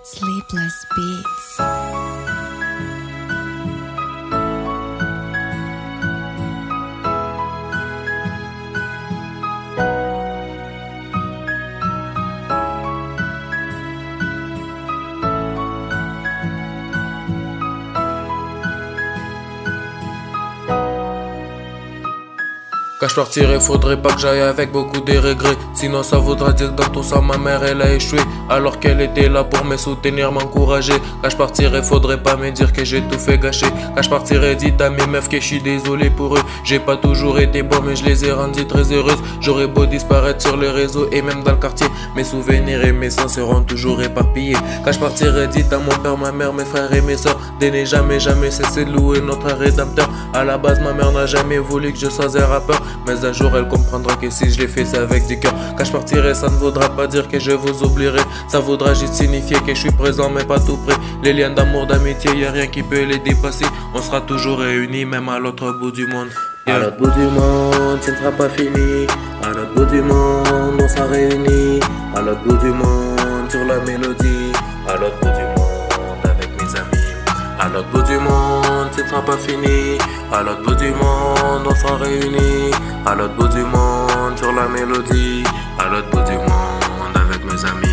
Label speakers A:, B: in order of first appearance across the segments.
A: Sleepless Beats.
B: Quand je partirai, faudrait pas que j'aille avec beaucoup de regrets. Sinon ça voudra dire que dans tout ça ma mère elle a échoué. Alors qu'elle était là pour me soutenir, m'encourager. Quand je partirai, faudrait pas me dire que j'ai tout fait gâcher. Quand je partirai, dites à mes meufs que je suis désolé pour eux. J'ai pas toujours été bon mais je les ai rendues très heureuses. J'aurais beau disparaître sur les réseaux et même dans le quartier, mes souvenirs et mes sens seront toujours éparpillés. Quand je partirai, dites à mon père, ma mère, mes frères et mes soeurs de ne jamais cesser de louer notre rédempteur. À la base ma mère n'a jamais voulu que je sois un rappeur, mais un jour elle comprendra que si je l'ai fait c'est avec du cœur. Quand je partirai, ça ne voudra pas dire que je vous oublierai. Ça voudra juste signifier que je suis présent mais pas tout près. Les liens d'amour, d'amitié, y a rien qui peut les dépasser. On sera toujours réunis même à l'autre bout du monde.
C: À l'autre bout du monde, ce ne sera pas fini. À l'autre bout du monde, on sera réunis. À l'autre bout du monde, sur la mélodie. À l'autre bout du monde, avec mes amis. À l'autre bout du monde, ce ne sera pas fini. À l'autre bout du monde, on sera réunis. À l'autre bout du monde, sur la mélodie. À l'autre bout du monde, avec mes amis.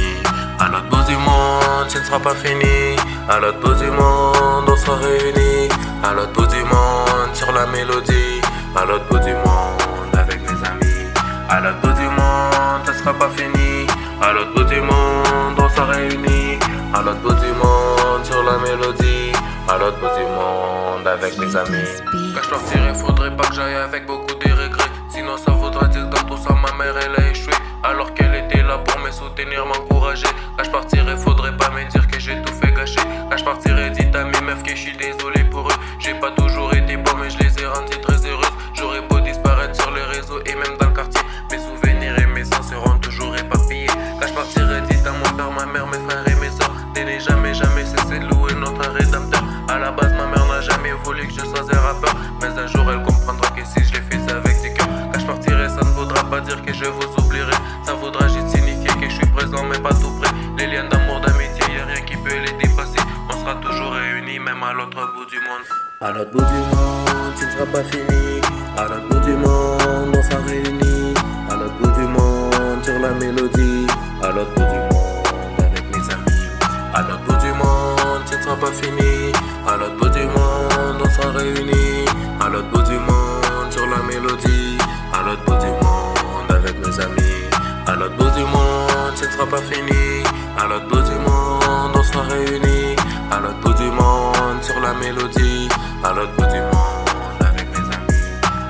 C: À l'autre bout du monde, ce ne sera pas fini. À l'autre bout du monde, on sera réunis. À l'autre bout du monde, sur la mélodie. À l'autre bout du monde, avec mes amis. À l'autre bout du monde, ce sera pas fini. À l'autre bout du monde, on sera réunis. À l'autre bout du monde, sur la mélodie. À l'autre bout du monde, avec mes amis.
B: Quand je partirai, faudrait pas que j'aille avec beaucoup de regrets. Sinon ça voudra dire que dans tout ça ma mère elle a échoué. Alors qu'elle était là pour me soutenir, m'encourager. Quand je partirai, faudrait pas me dire que j'ai tout fait gâcher. Quand je partirai, dites à mes meufs que je suis désolé pour eux. J'ai pas toujours été bon mais je les ai rendues très heureuses. J'aurais beau disparaître sur les réseaux et même dans le quartier, mes souvenirs et mes sens seront toujours éparpillés. Quand je partirai, dites à mon père, ma mère, mes frères et mes soeurs de ne jamais cesser de louer notre rédempteur. À la base ma mère n'a jamais voulu que je sois un rappeur, mais un jour elle comprendra que si je l'ai fait c'est avec du cœur. Quand je partirai, ça ne voudra pas dire que je vous oublierai. Ça voudra juste signifier que je suis présent mais pas tout près. Les liens d'amour, d'amitié, y a rien qui peut les dépasser. On sera toujours réunis même à l'autre bout du monde.
C: À l'autre bout du monde, ce ne sera pas fini. À l'autre bout du monde, on sera réunis. À l'autre bout du monde, sur la mélodie. À l'autre bout du monde, avec mes amis. À l'autre bout du monde, ce ne sera pas fini. À l'autre bout du monde, on sera réunis. À l'autre bout du monde, sur la mélodie. À l'autre bout du monde, avec mes amis. À l'autre bout du monde, ce ne sera pas fini. À l'autre bout du monde, on sera réunis. À l'autre bout du monde, sur la mélodie. À l'autre bout du monde, avec mes amis.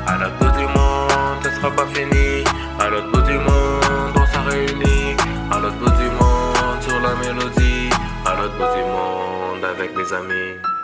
C: À l'autre bout du monde, ce sera pas fini. À l'autre bout du monde, on sera réunis. À l'autre bout du monde, sur la mélodie. À l'autre bout du monde, avec mes amis.